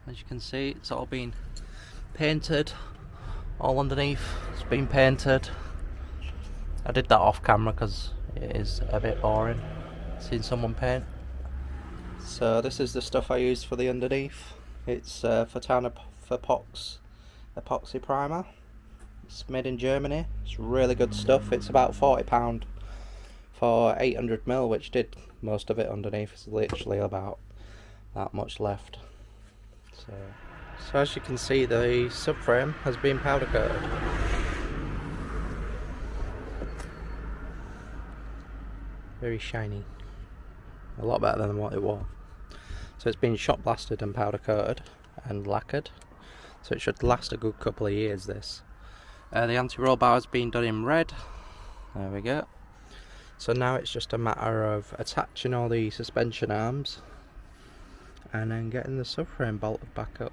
As you can see, it's all been painted, all underneath it's been painted. I did that off camera because it is a bit boring seeing someone paint. So this is the stuff I used for the underneath. It's for Pox epoxy primer. It's made in Germany. It's really good stuff. It's about £40 for 800ml, which did most of it underneath. It's literally about that much left. So as you can see, the subframe has been powder coated. Very shiny. A lot better than what it was. So it's been shot blasted and powder coated and lacquered. So it should last a good couple of years, this. The anti-roll bar has been done in red. There we go. So now it's just a matter of attaching all the suspension arms and then getting the subframe bolted back up.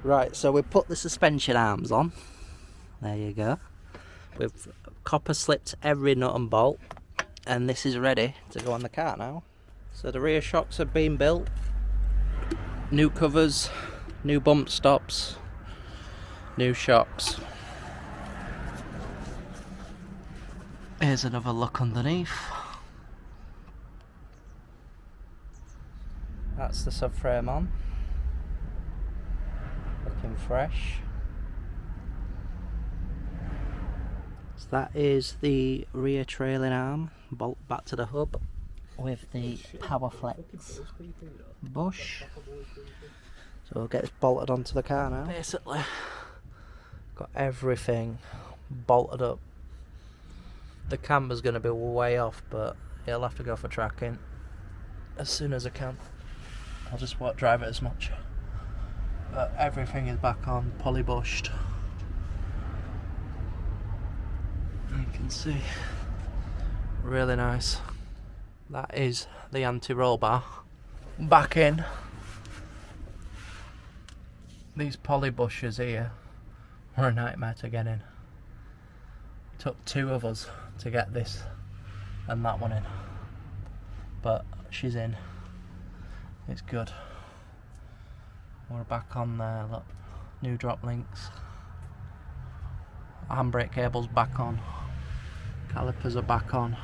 Right, so we put the suspension arms on. There you go. We've copper slipped every nut and bolt, and this is ready to go on the car now. So the rear shocks have been built. New covers, new bump stops, new shocks. Here's another look underneath. That's the subframe on. Looking fresh. So that is the rear trailing arm, bolt back to the hub with the Powerflex bush. So we'll get this bolted onto the car now. Basically, got everything bolted up. The camber's going to be way off, but it'll have to go for tracking as soon as I can. I'll just won't drive it as much. But everything is back on, polybushed. You can see, really nice. That is the anti-roll bar back in. These poly bushes here were a nightmare to get in. It took two of us to get this and that one in, but she's in. It's good. We're back on there, look. New drop links. Handbrake cable's back on. Calipers are back on.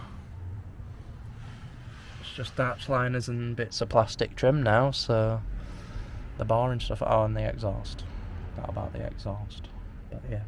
It's just arch liners and bits of plastic trim now, so the boring stuff. Oh, and the exhaust. Forgot about the exhaust. But yeah.